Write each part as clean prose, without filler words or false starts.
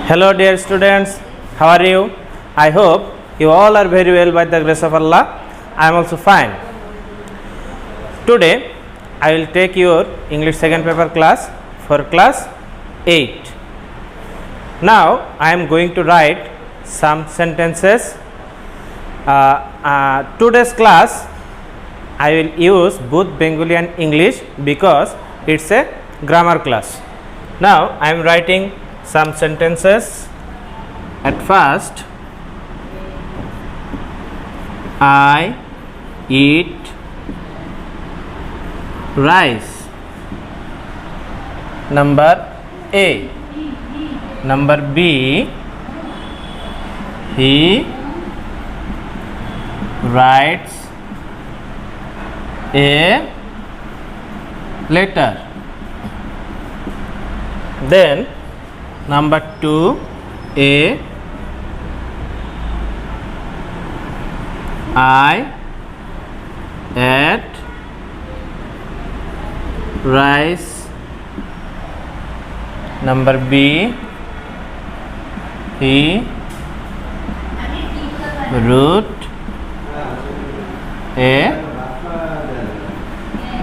Hello dear students, how are you? I hope you all are very well by the grace of Allah. I am also fine. Today I will take your English second paper class for class 8. Now I am going to write some sentences. Today's class I will use both Bengali and English because it's a grammar class. Now I am writing some sentences. At first, I eat rice. Number A. Number B. He writes a letter. Then number 2, A. I ate rice. Number B. He wrote a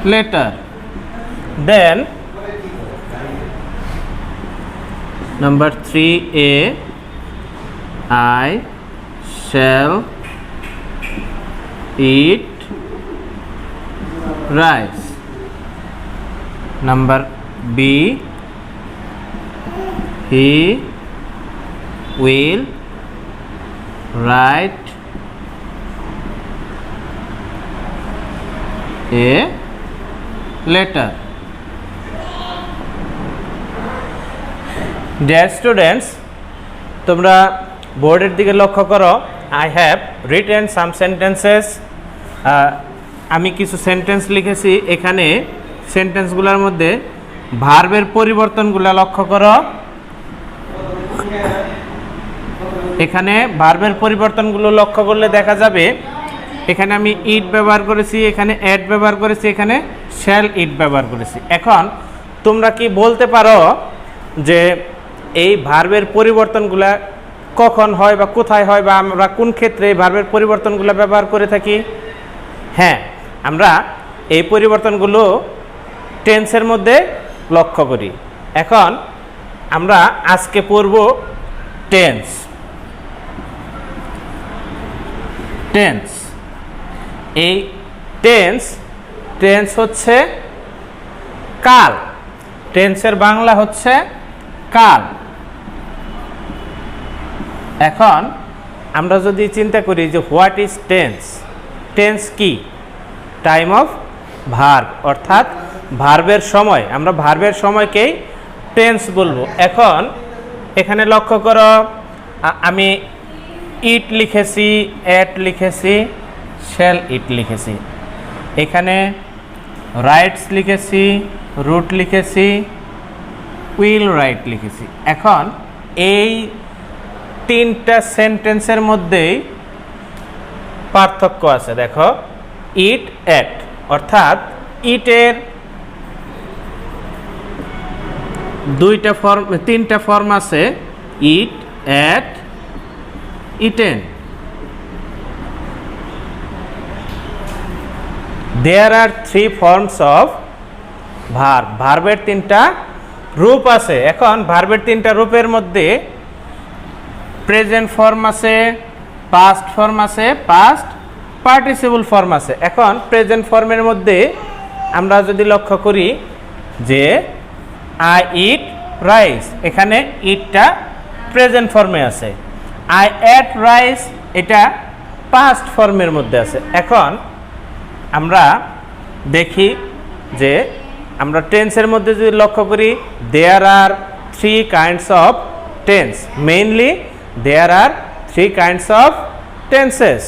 letter. Then number 3A. I shall eat rice. Number B. He will write a letter. Dear students, তোমরা বোর্ডের দিকে লক্ষ্য করো। I have written some sentences. আমি কিছু sentence লিখেছি। এখানে সেন্টেন্সগুলোর মধ্যে ভার্বের পরিবর্তনগুলো লক্ষ্য করো। এখানে ভার্বের পরিবর্তনগুলো লক্ষ্য করলে দেখা যাবে এখানে আমি ইট ব্যবহার করেছি, এখানে অ্যাড ব্যবহার করেছি, এখানে শ্যাল ইট ব্যবহার করেছি। এখন তোমরা কি বলতে পারো যে এই ভার্বের পরিবর্তনগুলো কখন হয় বা কোথায় হয় বা আমরা কোন ক্ষেত্রে এই ভার্বের পরিবর্তনগুলো ব্যবহার করে থাকি? হ্যাঁ, আমরা এই পরিবর্তনগুলো টেন্সের মধ্যে লক্ষ্য করি। এখন আমরা আজকে পড়ব টেন্স। টেন্স, এই টেন্স হচ্ছে কাল। টেন্সের বাংলা হচ্ছে কাল। এখন আমরা যদি চিন্তা করি যে হোয়াট ইজ টেন্স, টেন্স কি? টাইম অফ ভার্ব, অর্থাৎ ভার্বের সময়। আমরা ভার্বের সময়কেই টেন্স বলবো। এখন এখানে লক্ষ্য করো, আমি ইট লিখেছি, অ্যাট লিখেছি, শ্যাল ইট লিখেছি। এখানে রাইটস লিখেছি, রুট লিখেছি, উইল রাইট লিখেছি। এখন এই তিনটা সেন্টেন্সের মধ্যেই পার্থক্য আছে। দেখো, ইট অ্যাট, অর্থাৎ ইটের তিনটা ফর্ম আছে, eat, ate, eaten. There are 3 forms of verb. ভার্বের 3টা রূপ আছে। এখন ভার্বের 3টা রূপের মধ্যে প্রেজেন্ট ফর্ম আছে, পাস্ট ফর্ম আছে, পাস্ট পার্টিসিপল ফর্ম আছে। এখন প্রেজেন্ট ফর্মের মধ্যে আমরা যদি লক্ষ্য করি যে আই ইট রাইস, এখানে ইটটা প্রেজেন্ট ফর্মে আছে। আই এট রাইস, এটা পাস্ট ফর্মের মধ্যে আছে। এখন আমরা দেখি যে আমরা টেন্সের মধ্যে যদি লক্ষ্য করি, there are 3 kinds of tense. Mainly there are 3 kinds of tenses.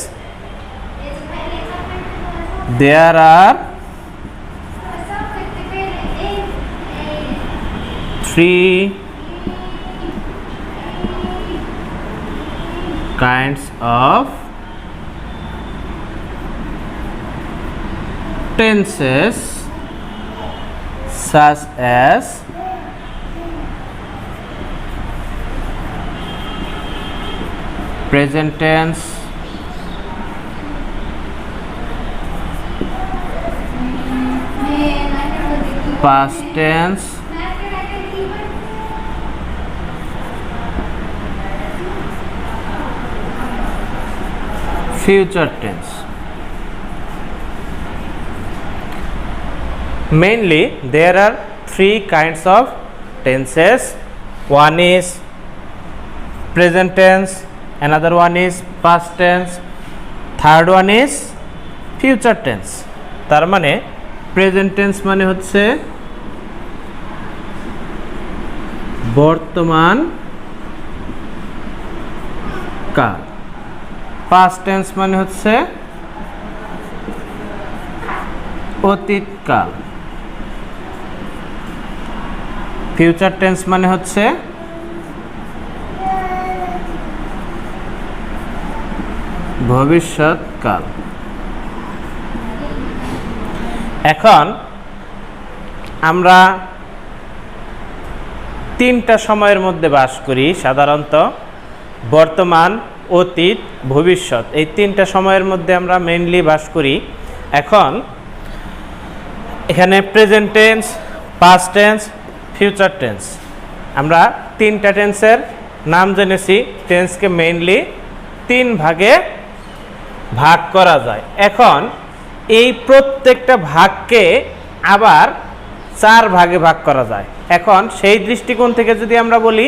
There are 3 kinds of tenses such as present tense, past tense, future tense. Mainly there are three kinds of tenses. One is present tense, another one is past tense, third one is future tense. তার মানে present tense মানে হচ্ছে বর্তমান কাল, past tense মানে হচ্ছে অতীত কাল, ফিউচার টেন্স মানে হচ্ছে ভবিষ্যৎ কাল। এখন আমরা তিনটা সময়ের মধ্যে বাস করি সাধারণত, বর্তমান, অতীত, ভবিষ্যৎ, এই তিনটা সময়ের মধ্যে আমরা মেইনলি বাস করি। এখন এখানে present tense, past tense, future tense, আমরা তিনটা টেন্সের নাম জেনেছি। টেন্সকে মেইনলি তিন ভাগে ভাগ করা যায়। এখন এই প্রত্যেকটা ভাগকে আবার চার ভাগে ভাগ করা যায়। এখন সেই দৃষ্টিকোণ থেকে যদি আমরা বলি,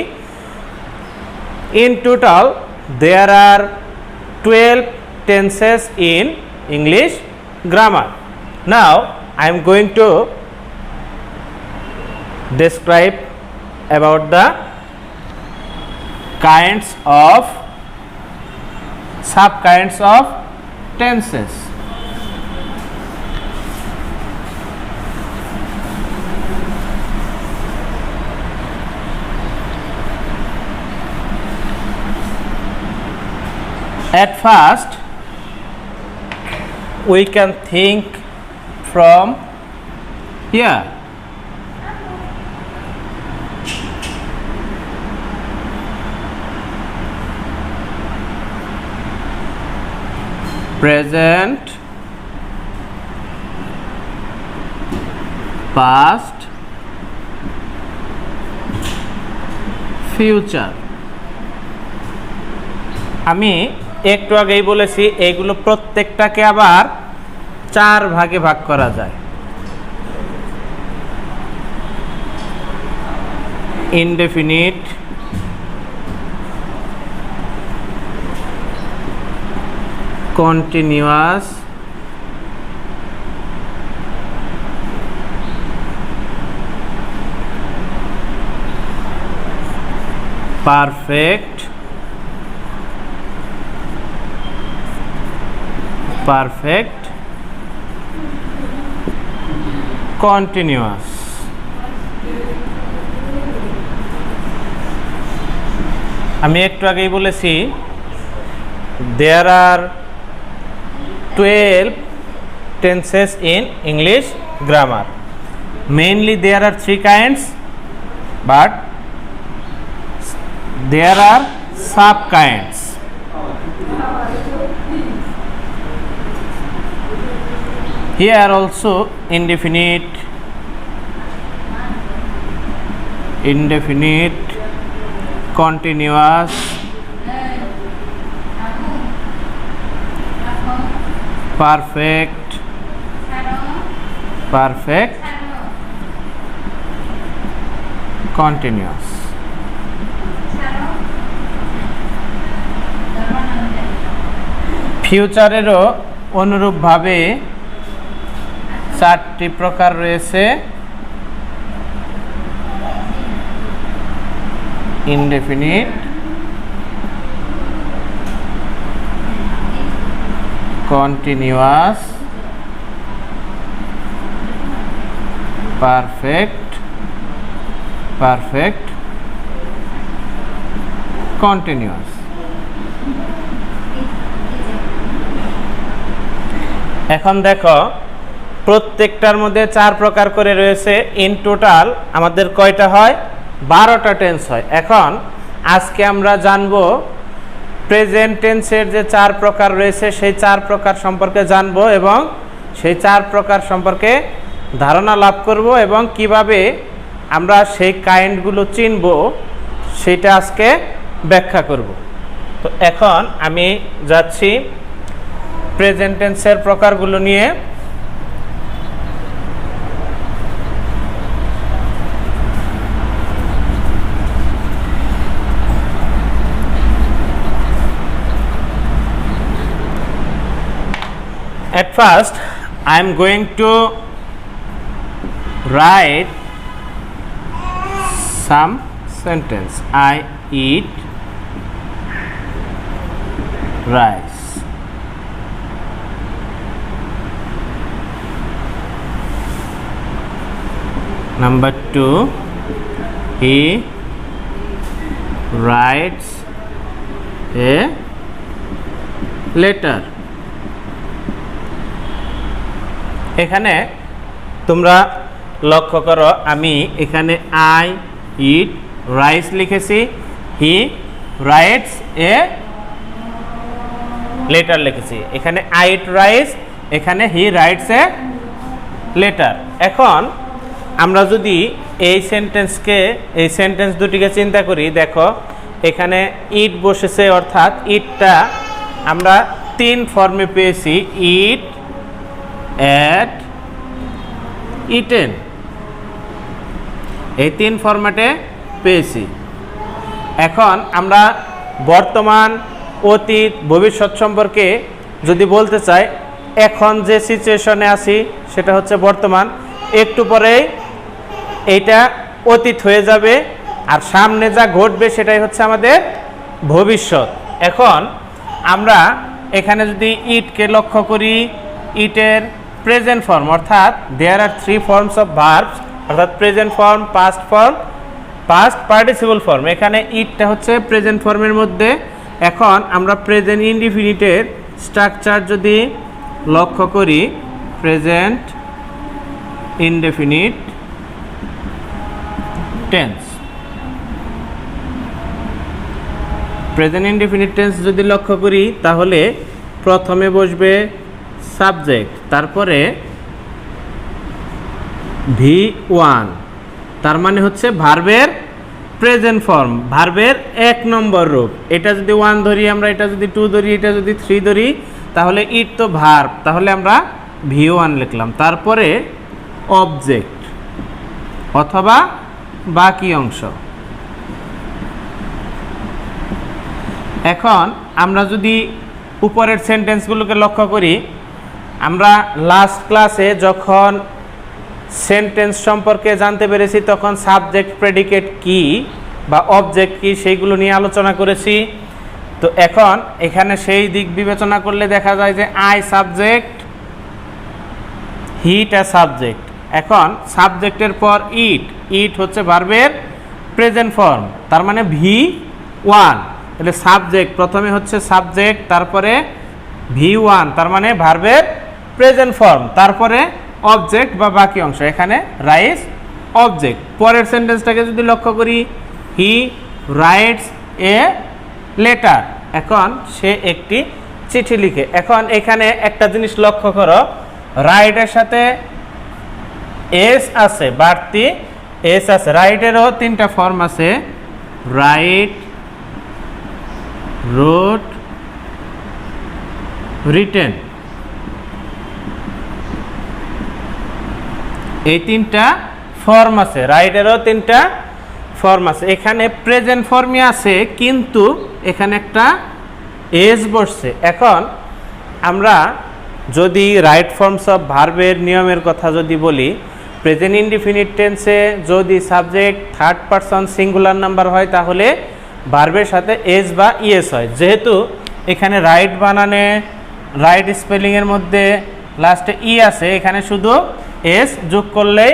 in total there are 12 tenses in English grammar. Now I am going to describe about the kinds of sub kinds of tenses. At first we can think from here. Present, past, future. আমি একটু আগেই বলেছি এইগুলো প্রত্যেকটাকে আবার চার ভাগে ভাগ করা যায়। Indefinite, continuous, perfect, continuous. আমি একটু আগেই বলেছি there are 12 tenses in English grammar. Mainly there are three kinds, but there are sub kinds. Here also indefinite, continuous, perfect, continuous. ফিউচারেরও অনুরূপভাবে চারটি প্রকার রয়েছে। Indefinite, continuous, perfect, continuous. এখন দেখো প্রত্যেকটার মধ্যে চার প্রকার করে রয়েছে। ইন টোটাল আমাদের কয়টা হয়? 12টা টেন্স হয়। এখন আজকে আমরা জানবো প্রেজেন্ট টেন্সের যে 4 প্রকার রয়েছে সেই 4 প্রকার সম্পর্কে জানবো এবং সেই 4 প্রকার সম্পর্কে ধারণা লাভ করব এবং কিভাবে আমরা সেই কাইন্ডগুলো চিনব সেটা আজকে ব্যাখ্যা করব। তো এখন আমি যাচ্ছি প্রেজেন্ট টেন্সের প্রকারগুলো নিয়ে। At first, I am going to write some sentence. I eat rice. Number 2, he writes a letter. এখানে তোমরা লক্ষ্য করো, আমি এখানে আই ইট রাইস লিখেছি, হি রাইটস এ লেটার লিখেছি। এখানে আই ইট রাইস, এখানে হি রাইটস এ লেটার। এখন আমরা যদি এই সেন্টেন্স দুটিকে চিন্তা করি, দেখো এখানে ইট বসেছে, অর্থাৎ ইটটা আমরা 3 ফর্মে পেয়েছি, ইট, এট, ইটেন, এই 3 ফরম্যাটে পেয়েছি। এখন আমরা বর্তমান, অতীত, ভবিষ্যৎ সম্পর্কে যদি বলতে চাই, এখন যে সিচুয়েশনে আছি সেটা হচ্ছে বর্তমান, একটু পরেই এইটা অতীত হয়ে যাবে, আর সামনে যা ঘটবে সেটাই হচ্ছে আমাদের ভবিষ্যৎ। এখন আমরা এখানে যদি ইটকে লক্ষ্য করি, ইটের প্রেজেন্ট ফর্ম, অর্থাৎ দেয়ার আর 3 ফর্মস অফ ভার্বস, অর্থাৎ present form, past form, past participle form. এখানে ইটটা হচ্ছে প্রেজেন্ট ফর্মের মধ্যে। এখন আমরা প্রেজেন্ট ইনডিফিনিটের স্ট্রাকচার যদি লক্ষ্য করি, present indefinite tense, present indefinite tense যদি লক্ষ্য করি তাহলে প্রথমে বসবে সাবজেক্ট, তারপরে V1, তার মানে হচ্ছে ভার্বের প্রেজেন্ট ফর্ম, ভার্বের 1 নম্বর রূপ। এটা যদি 1 ধরি আমরা, এটা যদি 2 ধরি, এটা যদি 3 ধরি, তাহলে ইট তো ভার্ব, তাহলে আমরা V1 লিখলাম। তারপরে অবজেক্ট অথবা বাকি অংশ। এখন আমরা যদি উপরের সেন্টেন্সগুলোকে লক্ষ্য করি, আমরা লাস্ট ক্লাসে যখন সেন্টেন্স সম্পর্কে জানতে পেরেছি তখন সাবজেক্ট, প্রেডিকেট কি বা অবজেক্ট কি সেইগুলো নিয়ে আলোচনা করেছি। তো এখন এখানে সেই দিক বিবেচনা করলে দেখা যায় যে আই সাবজেক্ট, হিটা সাবজেক্ট। এখন সাবজেক্টের পর ইট, ইট হচ্ছে ভার্বের প্রেজেন্ট ফর্ম, তার মানে V1, তাহলে সাবজেক্ট প্রথমে হচ্ছে সাবজেক্ট, তারপরে V1, তার মানে ভার্বের প্রেজেন্ট ফর্ম, তারপরে অবজেক্ট বা বাকি অংশ, এখানে রাইস অবজেক্ট। পরের সেন্টেন্সটাকে যদি লক্ষ্য করি, হি রাইটস এ লেটার, এখন সে একটি চিঠি লিখে। এখন এখানে একটা জিনিস লক্ষ্য করো, রাইটের সাথে এস আছে, বাড়তি এস আছে। রাইটেরও 3টা ফর্ম আছে, রাইট, রোট, রিটেন, এই 3টা ফর্ম আছে। রাইটেরও 3টা ফর্ম আছে। এখানে প্রেজেন্ট ফর্মই আছে, কিন্তু এখানে একটা এস বসছে। এখন আমরা যদি রাইট ফর্মস অফ ভার্বের নিয়মের কথা যদি বলি, প্রেজেন্ট ইনডিফিনিট টেন্সে যদি subject 3rd person singular number হয় তাহলে ভার্বের সাথে এস বা ইএস হয়। যেহেতু এখানে রাইট বানানে, রাইট স্পেলিংয়ের মধ্যে লাস্টে ই আছে, এখানে শুধু এস যোগ করলেই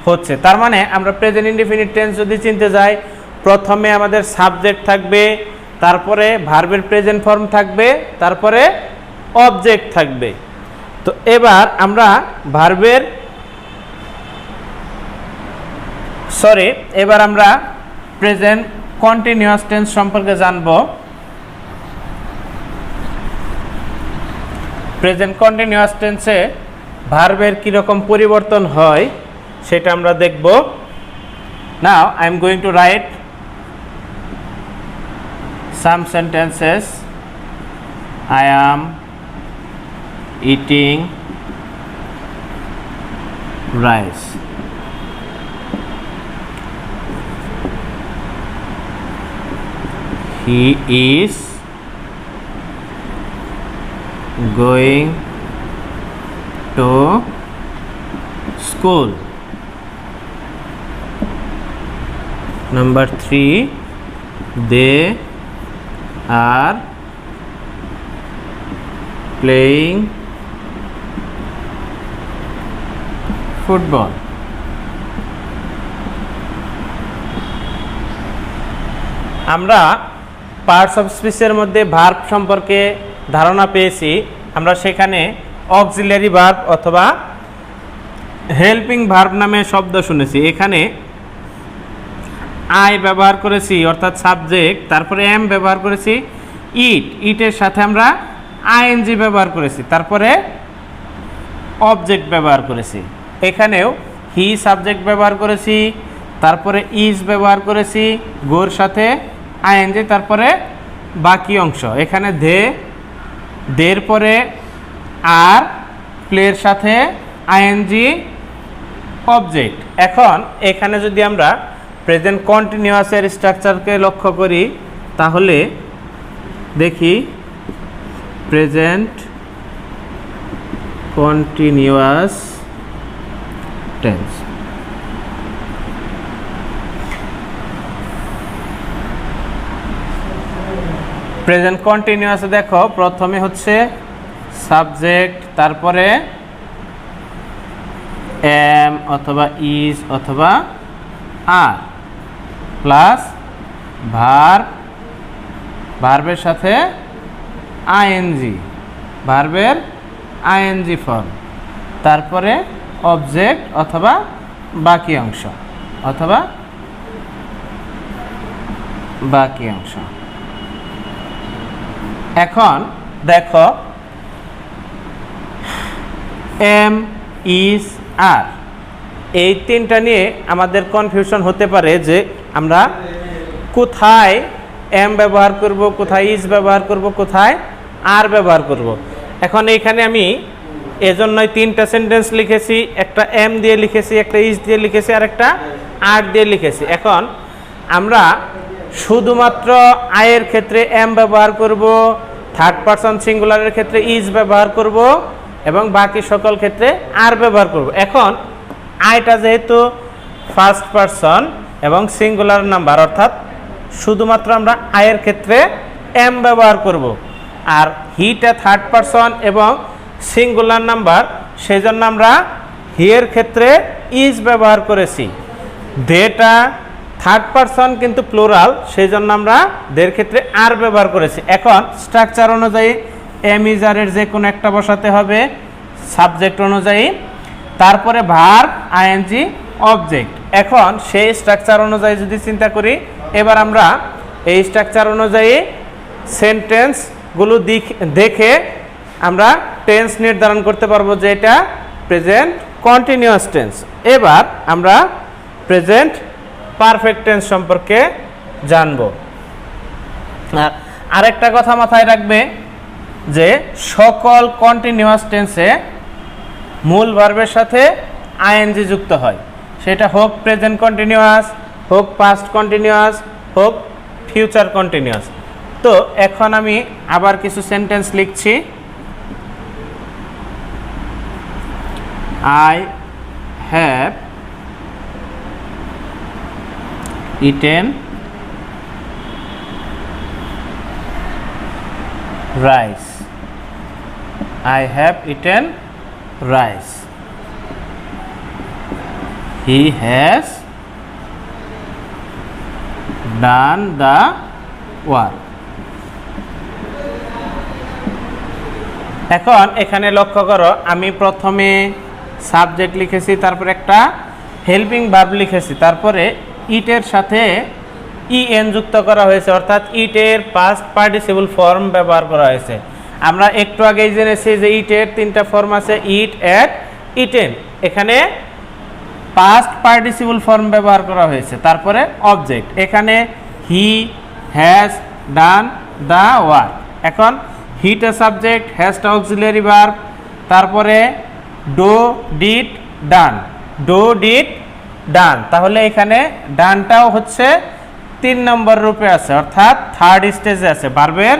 হচ্ছে। তার মানে আমরা প্রেজেন্ট ইনডিফিনিট টেন্স যদি চিনতে যাই, প্রথমে আমাদের সাবজেক্ট থাকবে, তারপরে ভার্বের প্রেজেন্ট ফর্ম থাকবে, তারপরে অবজেক্ট থাকবে। তো এবার আমরা ভার্বের এবার আমরা প্রেজেন্ট কন্টিনিউয়াস টেন্স সম্পর্কে জানব। প্রেজেন্ট কন্টিনিউয়াস টেন্সে ভার্বের কীরকম পরিবর্তন হয় সেটা আমরা দেখব। নাও I am going two write some sentences. I am eating rice. He is going to school. Number 3, they are playing football. আমরা পার্টস অফ স্পিচের মধ্যে ভার্ব সম্পর্কে ধারণা পেয়েছি। আমরা সেখানে অক্সিলারি ভার্ব অথবা হেল্পিং ভার্ব নামে শব্দ শুনেছি। এখানে আই ব্যবহার করেছি অর্থাৎ সাবজেক্ট, তারপরে এম ব্যবহার করেছি, ইটের সাথে আমরা আইএনজি ব্যবহার করেছি, তারপরে অবজেক্ট ব্যবহার করেছি। এখানেও হি সাবজেক্ট ব্যবহার করেছি, তারপরে ইজ ব্যবহার করেছি, গোর সাথে আইএনজি, তারপরে বাকি অংশ। এখানে দের পরে আর, প্লের সাথে আইএনজি, অবজেক্ট। এখন এখানে যদি আমরা প্রেজেন্ট কন্টিনিউয়াসের স্ট্রাকচারকে লক্ষ্য করি তাহলে দেখি প্রেজেন্ট কন্টিনিউয়াস টেন্স। প্রেজেন্ট কন্টিনিউয়াসে দেখো প্রথমে হচ্ছে সাবজেক্ট, তারপরে এম অথবা ইজ অথবা আর, প্লাস ভার্বের সাথে আইএনজি, ভার্বের আইএনজি ফর্ম, তারপরে অবজেক্ট অথবা বাকি অংশ অথবা বাকি অংশ। এখন দেখো এম, ইজ, আর, এই তিনটা নিয়ে আমাদের কনফিউশন হতে পারে যে আমরা কোথায় এম ব্যবহার করব, কোথায় ইজ ব্যবহার করব, কোথায় আর ব্যবহার করব। এখন এইখানে আমি এজন্যই তিনটা সেন্টেন্স লিখেছি, একটা এম দিয়ে লিখেছি, একটা ইজ দিয়ে লিখেছি, আর একটা আর দিয়ে লিখেছি। এখন আমরা শুধুমাত্র আয়ের ক্ষেত্রে এম ব্যবহার করব, থার্ড পারসন সিঙ্গুলারের ক্ষেত্রে ইজ ব্যবহার করব এবং বাকি সকল ক্ষেত্রে আর ব্যবহার করব। এখন আইটা যেহেতু ফার্স্ট পারসন এবং সিঙ্গুলার নাম্বার, অর্থাৎ শুধুমাত্র আমরা আয়ের ক্ষেত্রে এম ব্যবহার করব, আর হিটা থার্ড পারসন এবং সিঙ্গুলার নাম্বার, সেজন্য আমরা হিয়ের ক্ষেত্রে ইজ ব্যবহার করেছি। দেটা থার্ড পারসন কিন্তু প্লুরাল, সেই জন্য আমরা দের ক্ষেত্রে আর ব্যবহার করেছি। এখন স্ট্রাকচার অনুযায়ী এম ইজ আর এর যে কোনো একটা বসাতে হবে সাবজেক্ট অনুযায়ী, তারপরে ভার্ব, আইএনজি, অবজেক্ট। এখন সেই স্ট্রাকচার অনুযায়ী যদি চিন্তা করি, এবার আমরা এই স্ট্রাকচার অনুযায়ী সেন্টেন্সগুলো দেখে আমরা টেন্স নির্ধারণ করতে পারবো যে এটা প্রেজেন্ট কন্টিনিউয়াস টেন্স। এবার আমরা প্রেজেন্ট পারফেক্ট টেন্স সম্পর্কে জানব। আরেকটা কথা মাথায় রাখবে যে সকল কন্টিনিউয়াস টেন্সে মূল ভার্বের সাথে আইএনজি যুক্ত হয়, সেটা হোক প্রেজেন্ট কন্টিনিউয়াস, হোক পাস্ট কন্টিনিউয়াস, হোক ফিউচার কন্টিনিউয়াস। তো এখন আমি আবার কিছু সেন্টেন্স লিখছি। I have eaten rice. I have eaten rice. He has done the work. এখন এখানে লক্ষ্য করো, আমি প্রথমে সাবজেক্ট লিখেছি, তারপর একটা হেল্পিং ভার্ব লিখেছি, তারপরে ইটের সাথে ইএন যুক্ত করা হয়েছে, অর্থাৎ ইটের পাস্ট পার্টিসিপল ফর্ম ব্যবহার করা হয়েছে। আমরা একটু আগেই জেনেছি যে ইটের তিনটা ফর্ম আছে, ইট, এট, ইটেন। এখানে পাস্ট পার্টিসিপল ফর্ম ব্যবহার করা হয়েছে। তারপরে অবজেক্ট, এখানে he has done the work. এখন হিটা সাবজেক্ট, হ্যাজটা অক্সিলারি ভার্ব, তারপরে do, did, done, do, did, done. তাহলে এখানে ডানটাও হচ্ছে 3 নম্বর রূপে আছে, অর্থাৎ থার্ড স্টেজে আছে, ভার্বের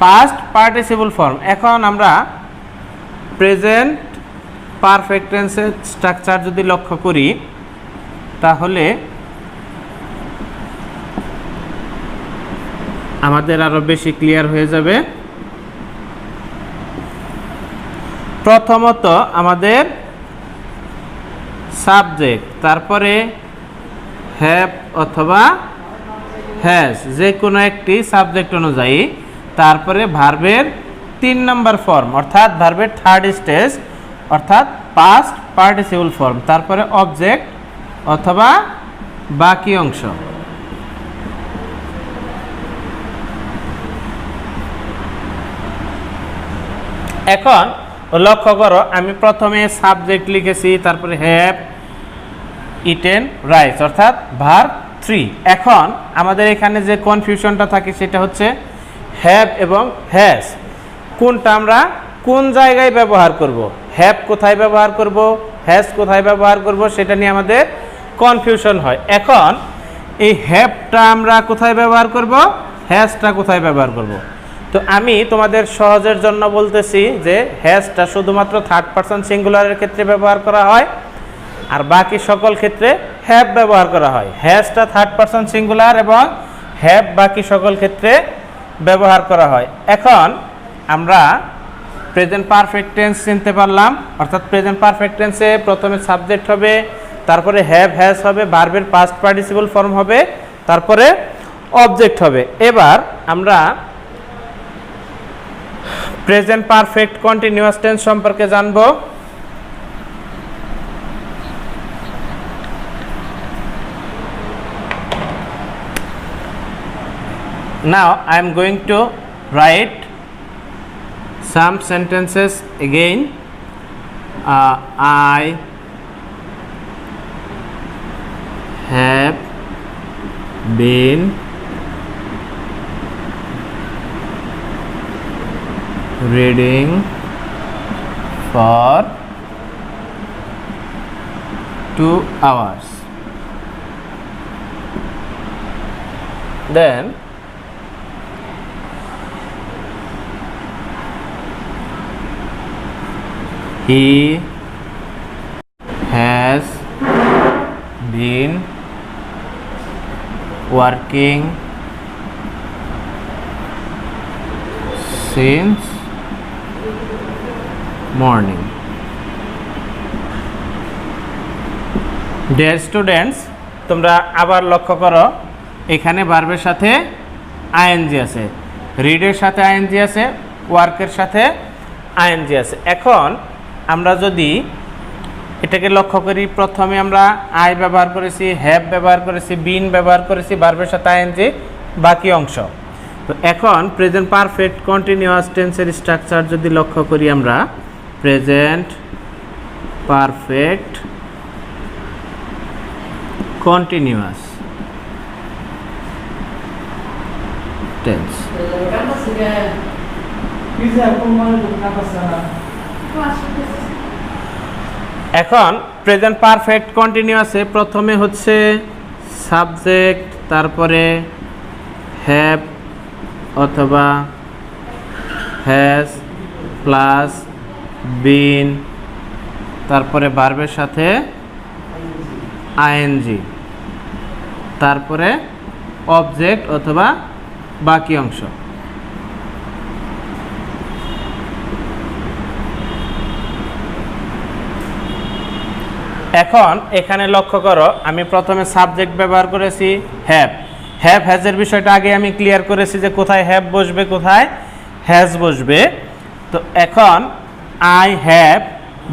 পাস্ট পার্টিসিপল ফর্ম। এখন আমরা প্রেজেন্ট পারফেক্ট টেন্সের স্ট্রাকচার যদি লক্ষ্য করি তাহলে আমাদের আরো বেশি ক্লিয়ার হয়ে যাবে। প্রথমত আমাদের সাবজেক্ট, তারপরে হ্যাভ অথবা হ্যাজ, যে কোনো একটি সাবজেক্ট অনুযায়ী, তারপরে ভার্বের 3 নম্বর ফর্ম অর্থাৎ ভার্বের থার্ড স্টেজ অর্থাৎ পাস্ট পার্টিসিপল ফর্ম, তারপরে অবজেক্ট অথবা বাকি অংশ। এখন লক্ষ্য করো, আমি প্রথমে সাবজেক্ট লিখেছি, তারপরে হ্যাভ ইটেন রাইস অর্থাৎ ভার্ব 3। এখন আমাদের এখানে যে কনফিউশনটা থাকে সেটা হচ্ছে হ্যাভ এবং হ্যাজ কোনটা আমরা কোন জায়গায় ব্যবহার করব, হ্যাভ কোথায় ব্যবহার করব, হ্যাজ কোথায় ব্যবহার করব, সেটা নিয়ে আমাদের কনফিউশন হয়। এখন এই হ্যাভটা আমরা কোথায় ব্যবহার করব, হ্যাজটা কোথায় ব্যবহার করব। তো আমি তোমাদের সহজের জন্য বলতেছি যে হ্যাজটা শুধুমাত্র থার্ড পারসন সিঙ্গুলারের ক্ষেত্রে ব্যবহার করা হয়, আর বাকি সকল ক্ষেত্রে হ্যাভ ব্যবহার করা হয়। হ্যাজটা থার্ড পারসন সিঙ্গুলার এবং হ্যাভ বাকি সকল ক্ষেত্রে ব্যবহার করা হয়। এখন আমরা প্রেজেন্ট পারফেক্ট টেন্স চিনতে পারলাম, অর্থাৎ প্রেজেন্ট পারফেক্ট টেন্সে প্রথমে সাবজেক্ট হবে, তারপরে হ্যাভ হ্যাজ হবে, ভার্বের পাস্ট পার্টিসিপল ফর্ম হবে, তারপরে অবজেক্ট হবে। এবার আমরা প্রেজেন্ট পারফেক্ট কন্টিনিউয়াস টেন্স সম্পর্কে জানব। Now I am going to write some sentences again. I have been reading for 2 hours. Then he has been working since morning. Dear students, তোমরা আবার লক্ষ্য করো, এখানে ভার্বের সাথে আইএনজি আছে, রিডের সাথে আইএনজি আছে, ওয়ার্কের সাথে আইএনজি আছে। এখন আমরা যদি এটাকে লক্ষ্য করি, প্রথমে আমরা আই ব্যবহার করেছি, হ্যাভ ব্যবহার করেছি, বিন ব্যবহার করেছি, ভার্বের সাথে আইএনজি বাকি অংশ। তো এখন প্রেজেন্ট পারফেক্ট কন্টিনিউয়াস টেন্সের স্ট্রাকচার যদি লক্ষ্য করি, আমরা প্রেজেন্ট পারফেক্ট কন্টিনিউয়াস টেন্স। এখন প্রেজেন্ট পারফেক্ট কন্টিনিউয়াসে প্রথমে হচ্ছে সাবজেক্ট, তারপরে হ্যাভ অথবা হ্যাজ প্লাস বিন, তারপরে ভার্বের সাথে আইএনজি, তারপরে অবজেক্ট অথবা বাকি অংশ। এখন এখানে লক্ষ্য করো, আমি প্রথমে সাবজেক্ট ব্যবহার করেছি হ্যাভ। হ্যাভ হ্যাজের বিষয়টা আগে আমি ক্লিয়ার করেছি যে কোথায় হ্যাভ বসবে, কোথায় হ্যাজ বসবে। তো এখন আই হ্যাভ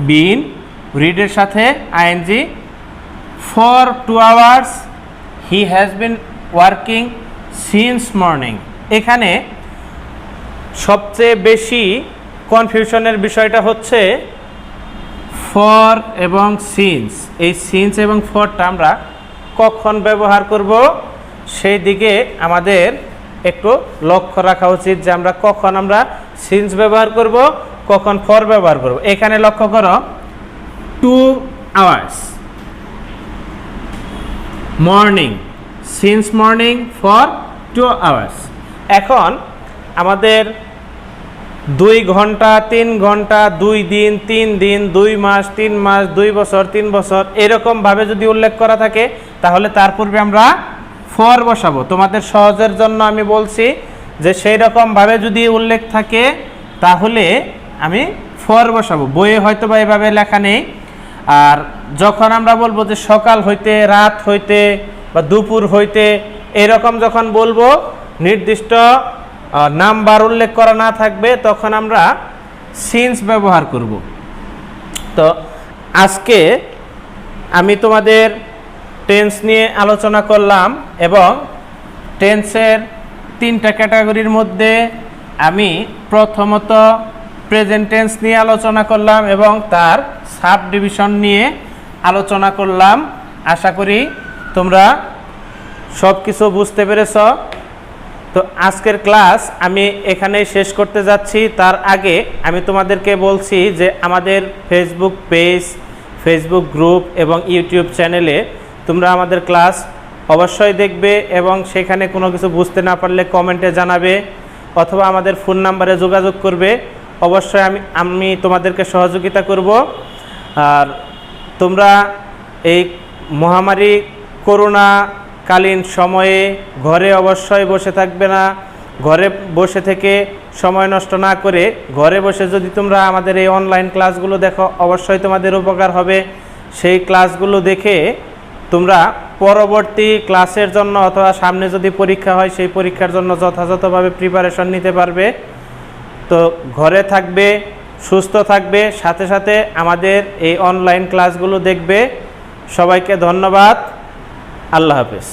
বিন, রিডের সাথে ING, for 2 hours, he has been working since morning. এখানে সবচেয়ে বেশি কনফিউশনের বিষয়টা হচ্ছে ফর এবং সিন্স। এই সিন্স এবং ফরটা আমরা কখন ব্যবহার করব সেই দিকে আমাদের একটু লক্ষ্য রাখা উচিত, যে আমরা কখন সিন্স ব্যবহার করব, কখন ফর ব্যবহার করব। এখানে লক্ষ্য করো 2 hours morning, since morning, for 2 hours। এখন আমাদের 2 ঘন্টা, 3 ঘন্টা, 2 দিন, 3 দিন, 2 মাস, 3 মাস, 2 বছর, 3 বছর এরকমভাবে যদি উল্লেখ করা থাকে তাহলে তার পূর্বে আমরা ফর বসাবো। তোমাদের সহজের জন্য আমি বলছি যে সেই রকমভাবে যদি উল্লেখ থাকে তাহলে আমি ফর বসাবো। বইয়ে হয়তো বা এভাবে লেখা নেই। আর যখন আমরা বলবো যে সকাল হইতে, রাত হইতে বা দুপুর হইতে এরকম যখন বলবো, নির্দিষ্ট নাম্বার উল্লেখ করা না থাকবে, তখন আমরা সিন্স ব্যবহার করব। তো আজকে আমি তোমাদের টেন্স নিয়ে আলোচনা করলাম এবং টেন্সের 3টা ক্যাটাগরির মধ্যে আমি প্রথমত প্রেজেন্ট টেন্স নিয়ে আলোচনা করলাম এবং তার সাব ডিভিশন নিয়ে আলোচনা করলাম। আশা করি তোমরা সব কিছু বুঝতে পেরেছ। তো আজকের ক্লাস আমি এখানেই শেষ করতে যাচ্ছি। তার আগে আমি তোমাদেরকে বলছি যে আমাদের ফেসবুক পেজ, ফেসবুক গ্রুপ এবং ইউটিউব চ্যানেলে তোমরা আমাদের ক্লাস অবশ্যই দেখবে এবং সেখানে কোনো কিছু বুঝতে না পারলে কমেন্টে জানাবে অথবা আমাদের ফোন নাম্বারে যোগাযোগ করবে। অবশ্যই আমি তোমাদেরকে সহযোগিতা করব। আর তোমরা এই মহামারী করোনাকালীন সময়ে ঘরে অবশ্যই বসে থাকবে না। ঘরে বসে থেকে সময় নষ্ট না করে ঘরে বসে যদি তোমরা আমাদের এই অনলাইন ক্লাসগুলো দেখো অবশ্যই তোমাদের উপকার হবে। সেই ক্লাসগুলো দেখে তোমরা পরবর্তী ক্লাসের জন্য অথবা সামনে যদি পরীক্ষা হয় সেই পরীক্ষার জন্য যথাযথভাবে প্রিপারেশন নিতে পারবে। তো ঘরে থাকবে, সুস্থ থাকবে, সাথে সাথে আমাদের এই অনলাইন ক্লাসগুলো দেখবে। সবাইকে ধন্যবাদ। আল্লাহ হাফেজ।